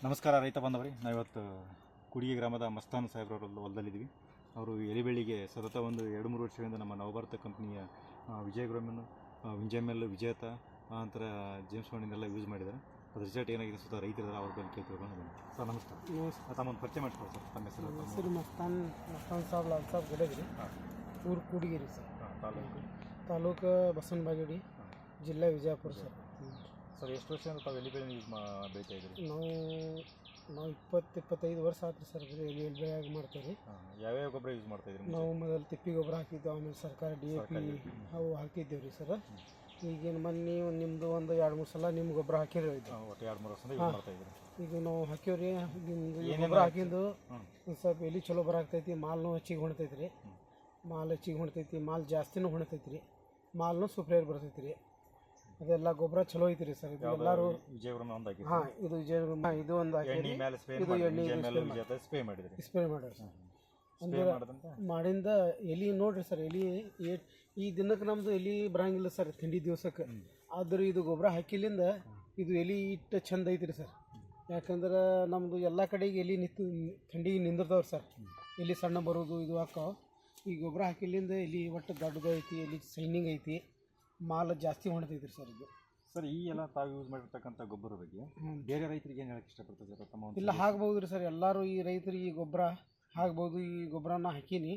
ನಮಸ್ಕಾರ ರೈತ ಬಾಂಧವರೇ. ನಾವಿವತ್ತು ಕುಡಿಗೆ ಗ್ರಾಮದ ಮಸ್ತಾನ್ ಸಾಹೇಬ್ರವರ ಹೊಲದಲ್ಲಿದ್ದೀವಿ. ಅವರು ಎಲಿಬೆಳ್ಳಿಗೆ ಸತತ ಒಂದು 2-3 ವರ್ಷಗಳಿಂದ ನಮ್ಮ ನವಭಾರತ ಕಂಪ್ನಿಯ ವಿಜಯಗ್ರೋಮನ್ನು ವಿಂಜಾಮೆಲ್ ವಿಜೇತ ನಂತರ ಜೇಮ್ಸ್ ಬಾಂಡ್ನೆಲ್ಲ ಯೂಸ್ ಮಾಡಿದ್ದಾರೆ. ಅದು ರಿಸಲ್ಟ್ ಏನಾಗಿದೆ ಸ್ವತಃ ರೈತರ ಅವ್ರ ಬಗ್ಗೆ ಕೇಳ್ತಿರೋದು. ಸರ್ ನಮಸ್ಕಾರ. ತಮ್ಮೊಂದು ಪರಿಚಯ ಮಾಡ್ಕೊಳ್ಳಿ ಸರ್. ತಮ್ಮ ಹೆಸರು ಮಸ್ತಾನ್ ಸಾಬ್ ಲಾಲ್ ಸಾಬ್ ಗಡಗ್ರಿ, ಊರು ಕೂಡಿಗೆರಿ ಸರ್. ತಾಲೂಕು ಬಸವನಬಾಗೇವಾಡಿ, ಜಿಲ್ಲಾ ವಿಜಯಪುರ ಸರ್. ಸರ್ ಎಷ್ಟು ವರ್ಷದಿಂದ ತಾವು ಎಲಿಬೆಳ್ಳಿ ಯೂಸ್ ಬೆಳೀತಾ ಇದ್ದೀರಿ? ನಾವು 20-25 ವರ್ಷ ಆಯ್ತು ಸರ್. ಎಲಿಬೆಳ್ಳಿಯಾಗಿ ಮಾಡ್ತೀವಿ. ಯಾವ್ಯಾವ ಗೊಬ್ಬರ ಯೂಸ್ ಮಾಡ್ತಾ ಇದ್ರಿ? ನಾವು ಮೊದಲು ತಿಪ್ಪಿ ಗೊಬ್ಬರ ಹಾಕಿದ್ದೆವು, ಆಮೇಲೆ ಸರ್ಕಾರ DAP ಅವು ಹಾಕಿದ್ದೇವೆ ರೀ ಸರ್. ಈಗೇನು ಮೊನ್ನೆ ನಿಮ್ಮದು ಒಂದು 2-3 ಸಲ ನಿಮ್ಮ ಗೊಬ್ಬರ ಹಾಕಿರಿ. ಒಟ್ಟು 2-3 ವರ್ಷದಿಂದ ಯೂಸ್ ಮಾಡ್ತಾ ಇದ್ದೀರಿ. ಈಗ ನಾವು ಹಾಕಿವ್ರಿ. ಗೊಬ್ಬರ ಹಾಕಿದ್ದು ಒಂದು ಸ್ವಲ್ಪ ಎಲಿ ಚಲೋ ಬರಾಕ್ತೈತಿ, ಮಾಲ್ನು ಹೆಚ್ಚಿಗೆ ಹೊಣ್ತೈತಿ ರೀ. ಮಾಲ್ ಹೆಚ್ಚಿಗೆ ಹೊಣ್ತೈತಿ, ಮಾಲ್ ಜಾಸ್ತಿನೂ ಹೊಣ್ತೈತಿ ರೀ, ಮಾಲ್ನು ಸೂಪ್ರೇರ್ ಬರ್ತೈತಿ ರೀ. ಅದೆಲ್ಲ ಗೊಬ್ಬರ ಚಲೋ ಐತಿ ರೀ ಸರ್. ಇದು ಎಲ್ಲರೂ ಹಾಂ, ಇದು ವಿಜಯಗ್ರೋಮ ಇದು ಒಂದು ಹಾಕಿ ಇದು ಎಣ್ಣೆ ಸ್ಪ್ರೇ ಮಾಡಿರಿ ಸರ್. ಅಂದ್ರೆ ಮಾಡಿಂದ ಎಲಿ ನೋಡ್ರಿ ಸರ್, ಎಲಿ ಈ ದಿನಕ್ಕೆ ನಮ್ಮದು ಎಲಿ ಬರಂಗಿಲ್ಲ ಸರ್, ತಿಂಡಿ ದಿವ್ಸಕ್ಕೆ. ಆದ್ರೆ ಇದು ಗೊಬ್ಬರ ಹಾಕಿಲಿಂದ ಇದು ಎಲಿ ಇಟ್ಟು ಚಂದ ಐತಿ ರೀ ಸರ್. ಯಾಕಂದ್ರೆ ನಮ್ಮದು ಎಲ್ಲ ಕಡೆಗೆ ಎಲಿ ಥಂಡಿಗೆ ನಿಂದಿರ್ತಾವ್ರಿ ಸರ್. ಎಲಿ ಸಣ್ಣ ಬರೋದು ಇದು ಹಾಕಾವ. ಈ ಗೊಬ್ಬರ ಹಾಕಿಲಿಂದ ಎಲಿ ಒಟ್ಟು ದೊಡ್ಡದು ಐತಿ, ಎಲಿ ಶೈನಿಂಗ್ ಐತಿ, ಮಾಲ್ ಜಾಸ್ತಿ ಹೊಣ್ತೈತಿ ಸರ್. ಇದು ಸರ್ ಈ ಎಲ್ಲ ತಾವು ಯೂಸ್ ಮಾಡಿರ್ತಕ್ಕಂಥ ಗೊಬ್ಬರ ಬಗ್ಗೆ ಬೇರೆ ರೈತರಿಗೆ ಏನು ಹೇಳಕ್ಕೆ ಇಷ್ಟಪಡ್ತಾರೆ ಸರ್? ತಮ್ಮ ಇಲ್ಲ ಹಾಕ್ಬೋದು ರೀ ಸರ್. ಎಲ್ಲರೂ ಈ ರೈತರಿಗೆ ಈ ಗೊಬ್ಬರ ಹಾಕ್ಬೋದು. ಈ ಗೊಬ್ಬರನ ಹಾಕೀನಿ.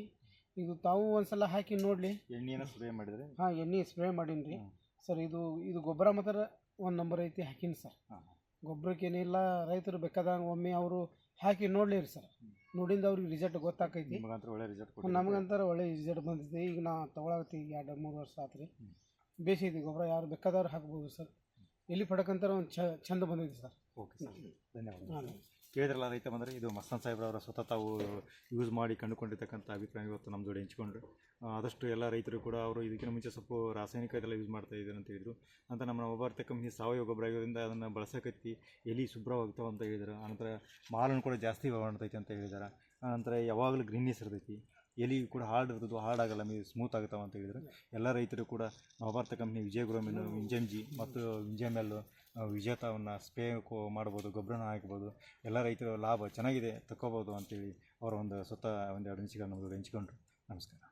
ಇದು ತಾವು ಒಂದ್ಸಲ ಹಾಕಿ ನೋಡಲಿ. ಎಣ್ಣೆನ ಸ್ಪ್ರೇ ಮಾಡಿದರೆ? ಹಾಂ, ಎಣ್ಣೆ ಸ್ಪ್ರೇ ಮಾಡೀನಿ ರೀ ಸರ್. ಇದು ಗೊಬ್ಬರ ಮಾತ್ರ 1 ನಂಬರ್ ಐತಿ, ಹಾಕೀನಿ ಸರ್. ಗೊಬ್ಬರಕ್ಕೆ ಏನಿಲ್ಲ, ರೈತರು ಬೇಕಾದಂಗೆ ಒಮ್ಮೆ ಅವರು ಹಾಕಿ ನೋಡಲಿ ರೀ ಸರ್. ನೋಡಿಂದ ಅವ್ರಿಗೆ ರಿಸಲ್ಟ್ ಗೊತ್ತಾಕೈತಿ. ನಮಗಂತಾರೆ ಒಳ್ಳೆ ರಿಸಲ್ಟ್ ಬಂದಿದೆ. ಈಗ ನಾ ತೊಗೊಳತ್ತಿ 2-3 ವರ್ಷ ಆತು ರೀ. ಬೇಸೈತಿ ಗೊಬ್ಬರ, ಯಾರು ಬೇಕಾದವ್ರು ಹಾಕ್ಬೋದು ಸರ್. ಎಲಿ ಪಡಕಂತಾರೆ ಒಂದು ಚಂದ ಬಂದೈತಿ ಸರ್. ಓಕೆ ಸರ್, ಧನ್ಯವಾದ. ಕೇಳಿದ್ರಲ್ಲ ರೈತ ಬಂದರೆ, ಇದು ಮಸ್ತಾನ್ ಸಾಹೇಬ್ರವರ ಸ್ವತಃ ತಾವು ಯೂಸ್ ಮಾಡಿ ಕಂಡುಕೊಂಡಿರ್ತಕ್ಕಂಥ ಅಭಿಪ್ರಾಯ ಇವತ್ತು ನಮ್ಮ ಜೋಡಿ ಹಂಚ್ಕೊಂಡ್ರು. ಆದಷ್ಟು ಎಲ್ಲ ರೈತರು ಕೂಡ ಅವರು ಇದಕ್ಕಿಂತ ಮುಂಚೆ ಸ್ವಲ್ಪ ರಾಸಾಯನಿಕ ಇದೆಲ್ಲ ಯೂಸ್ ಮಾಡ್ತಾ ಇದ್ದಾರೆ ಅಂತ ಹೇಳಿದರು. ನಂತರ ನಮ್ಮ ನವಭಾರತ ಕಂಪ್ನಿ ಸಾವಯವ ಗೊಬ್ಬರ ಆಗಿರೋದ್ರಿಂದ ಅದನ್ನು ಬಳಸಕತ್ತಿ ಎಲಿ ಶುಭ್ರವಾಗ್ತಾವೆ ಅಂತ ಹೇಳಿದರು. ಆನಂತರ ಮಾಲನ್ನು ಕೂಡ ಜಾಸ್ತಿ ಮಾಡ್ತೈತೆ ಅಂತ ಹೇಳಿದ್ದಾರೆ. ಆನಂತರ ಯಾವಾಗಲೂ ಗ್ರೀನ್ನೆಸ್ ಇರ್ತೈತಿ, ಎಲಿ ಕೂಡ ಹಾರ್ಡ್ ಇರ್ತದೆ, ಹಾರ್ಡಾಗಲ್ಲ, ಸ್ಮೂತ್ ಆಗ್ತಾವೆ ಅಂತ ಹೇಳಿದರು. ಎಲ್ಲ ರೈತರು ಕೂಡ ನವಭಾರತ ಕಂಪ್ನಿ ವಿಜಯಗ್ರೋಮಿನ ವಿಂಜಂಜಿ ಮತ್ತು ವಿಂಜಮೆಲ್ ವಿಜೇತವನ್ನು ಸ್ಪ್ರೇ ಮಾಡ್ಬೋದು, ಗೊಬ್ಬರನ ಹಾಕ್ಬೋದು. ಎಲ್ಲ ರೈತರು ಲಾಭ ಚೆನ್ನಾಗಿದೆ, ತಗೋಬೋದು ಅಂತೇಳಿ ಅವರ ಒಂದು ಸ್ವತಃ 1-2 ನಿಮಿಷಗಳು ನಮ್ಮದು ಹಂಚ್ಕೊಂಡ್ರು. ನಮಸ್ಕಾರ.